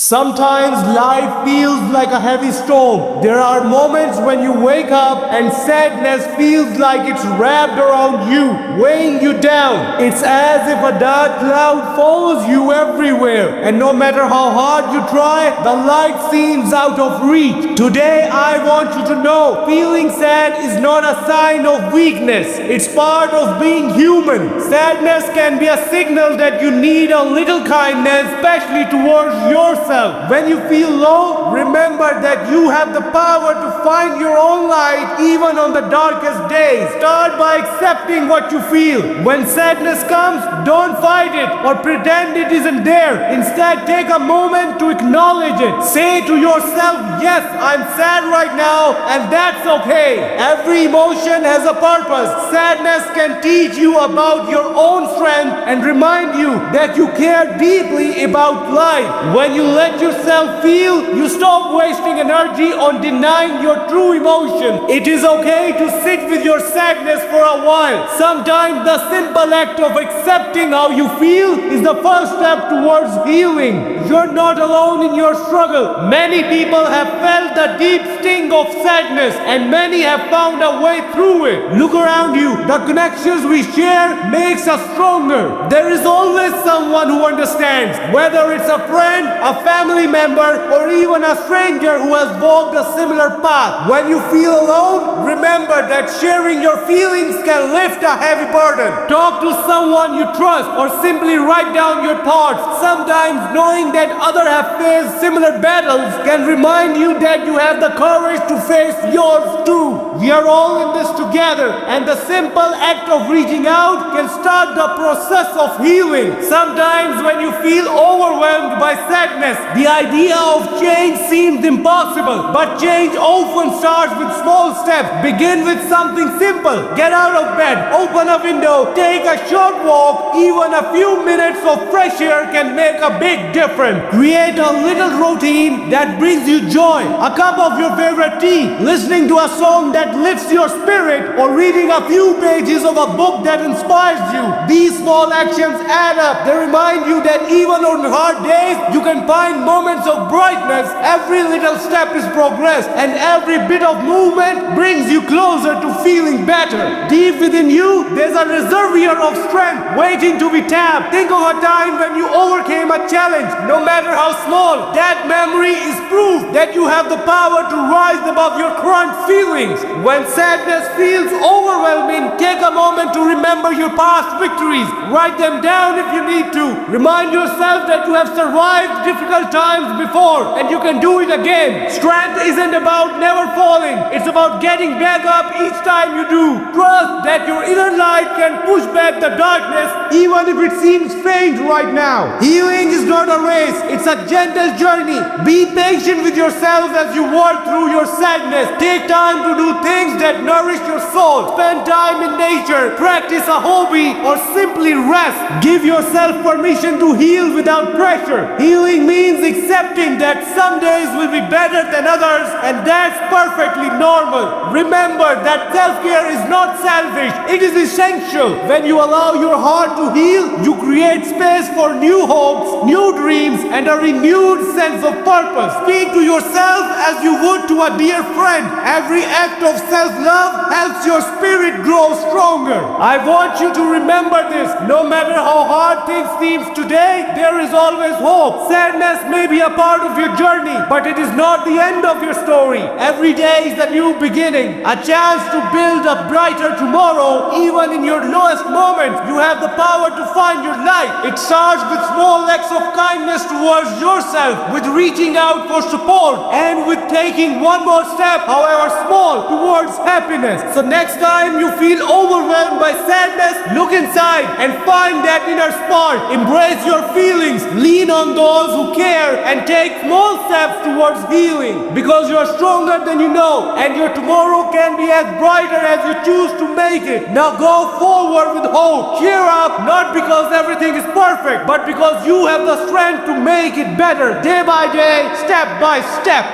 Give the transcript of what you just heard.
Sometimes life feels like a heavy storm. There are moments when you wake up and sadness feels like it's wrapped around you, weighing you down. It's as if a dark cloud follows you everywhere, and no matter how hard you try, the light seems out of reach. Today, I want you to know feeling sad is not a sign of weakness, it's part of being human. Sadness can be a signal that you need a little kindness, especially towards yourself. When you feel low, remember that you have the power to find your own light even on the darkest days. Start by accepting what you feel. When sadness comes, don't fight it or pretend it isn't there. Instead, take a moment to acknowledge it. Say to yourself, yes, I'm sad right now, and that's okay. Every emotion has a purpose. Sadness can teach you about your own strength and remind you that you care deeply about life. When you let yourself feel, you stop wasting energy on denying your true emotion. It is okay to sit with your sadness for a while. Sometimes the simple act of accepting how you feel is the first step towards healing. You're not alone in your struggle. Many people have felt the deep sting of sadness, and many have found a way through it. Look around you. The connections we share makes us stronger. There is always someone who understands, whether it's a friend, a family member, or even a stranger who has walked a similar path. When you feel alone, remember that sharing your feelings can lift a heavy burden. Talk to someone you trust or simply write down your thoughts. Sometimes knowing that others have faced similar battles can remind you that you have the courage to face yours too. We are all in this together, and the simple act of reaching out can start the process of healing. Sometimes when you feel overwhelmed by sadness, the idea of change seems impossible, but change often starts with small steps. Begin with something simple. Get out of bed, open a window, take a short walk. Even a few minutes of fresh air can make a big difference. Create a little routine that brings you joy. A cup of your favorite tea, listening to a song that lifts your spirit, or reading a few pages of a book that inspires you. These small actions add up. They remind you that even on hard days, you can find moments of brightness. Every little step is progress, and every bit of movement brings you closer to feeling better. Deep within you, there's a reservoir of strength waiting to be tapped. Think of a time when you overcame a challenge, no matter how small. That memory is proof that you have the power to rise above your current feelings. When sadness feels overwhelming, take a moment to remember your past victories. Write them down if you need to. Remind yourself that you have survived difficult times before, and you can do it again. Strength isn't about never falling. It's about getting back up each time you do. Trust that your inner light can push back the darkness, even if it seems faint right now. Healing is not a race. It's a gentle journey. Be patient with yourself as you walk through your sadness. Take time to do things that nourish your soul. Spend time in nature, practice a hobby, or simply rest. Give yourself permission to heal without pressure. Healing means accepting that some days will be better than others, and that's perfectly normal. Remember that self-care is not selfish, it is essential. When you allow your heart to heal, you create space for new hopes, new dreams, and a renewed sense of purpose. Speak to yourself as you would to a dear friend. Every act of self-love helps your spirit grow stronger. I want you to remember this. No matter how hard things seem today, there is always hope. Sadness may be a part of your journey, but it is not the end of your story. Every day is a new beginning, a chance to build a brighter tomorrow. Even in your lowest moments, you have the power to find your light. It starts with small acts of kindness towards yourself, with reaching out for support, and with taking one more step, however small, towards happiness. So next time you feel overwhelmed by sadness, look inside and find that inner spark. Embrace your feelings, lean on those who care, and take small steps towards healing. Because you're stronger than you know, and your tomorrow can be as brighter as you choose to make it. Now go forward with hope. Cheer up, not because everything is perfect, but because you have the strength to make it better, day by day, step by step.